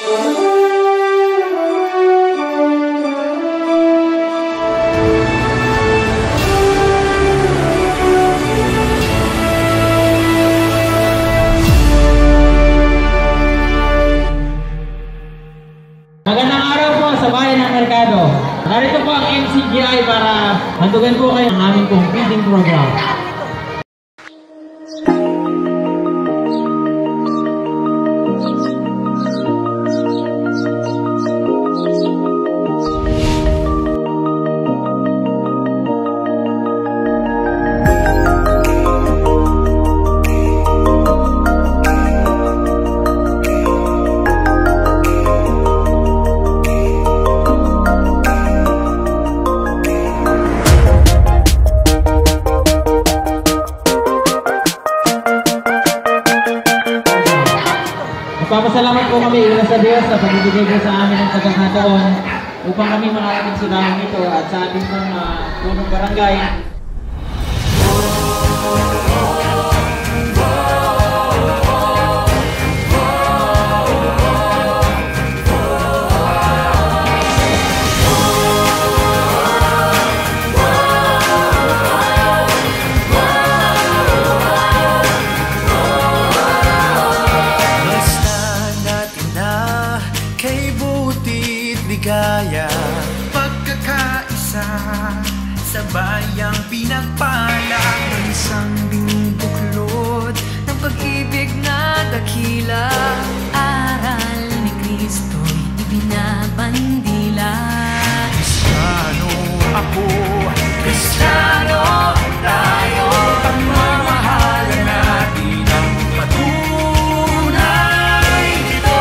Magandang araw po sa bayan ng Mercado. Narito po ang MCGI para handugan po kayo ng aming pong feeding program. Papasalamat po kami una sa Diyos sa pagbibigay ko sa amin ng pagkakataon upang kami makarating sa dahon ito at sa ating punong barangay. Ligaya, pagkakaisa sa bayang pinagpala ng isang binubuklod ng pag-ibig na dakila. Aral ni Kristo'y ibinabandila. Kristiyano ako, Kristiyano tayo, pagmamahalan natin ang patunay ito.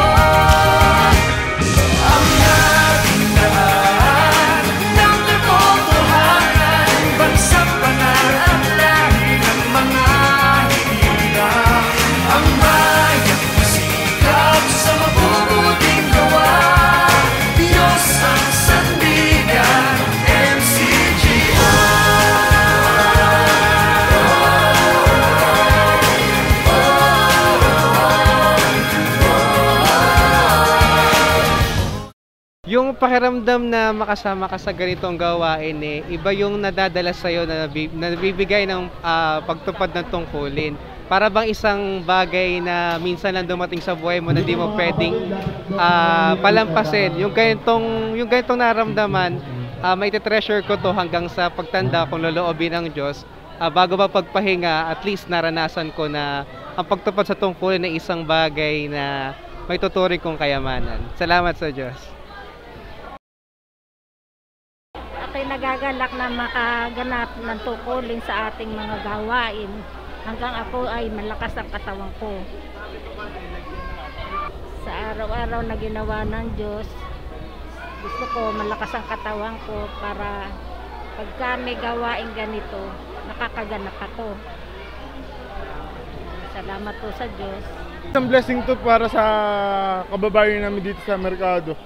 Yung pakiramdam na makasama ka sa ganitong gawain iba yung nadadala sa'yo na nabibigay ng pagtupad ng tungkulin. Para bang isang bagay na minsan lang dumating sa buhay mo na di mo pwedeng palampasin. Yung ganitong naramdaman, may treasure ko to hanggang sa pagtanda kung loloobin ng Diyos. Bago ba pagpahinga, at least naranasan ko na ang pagtupad sa tungkulin na isang bagay na may tuturing kong kayamanan. Salamat sa Diyos. Ako'y nagagalak na makaganap ng tungkulin sa ating mga gawain hanggang ako ay malakas ang katawan ko. Sa araw-araw na ginawa ng Diyos, gusto ko malakas ang katawan ko para pagka may gawain ganito, nakakaganap ako. Salamat po sa Diyos. Isang blessing to para sa kababayan namin dito sa Mercado.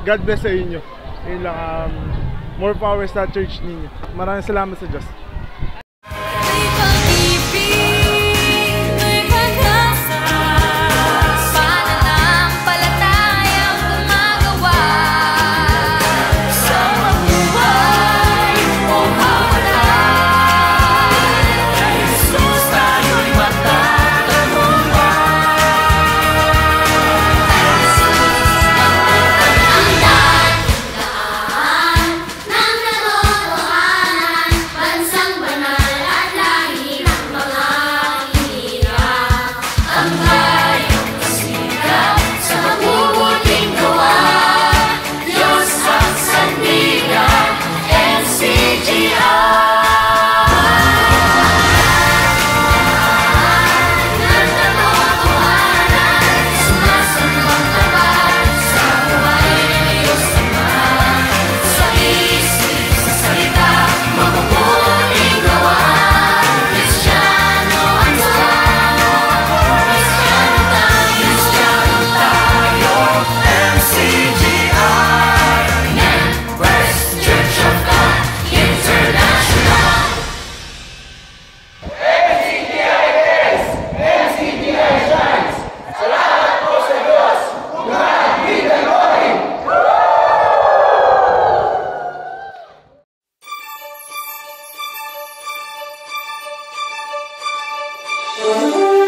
God bless sa inyo. Yun lang, more power sa church ninyo. Maraming salamat sa Diyos. Bansa Thank you.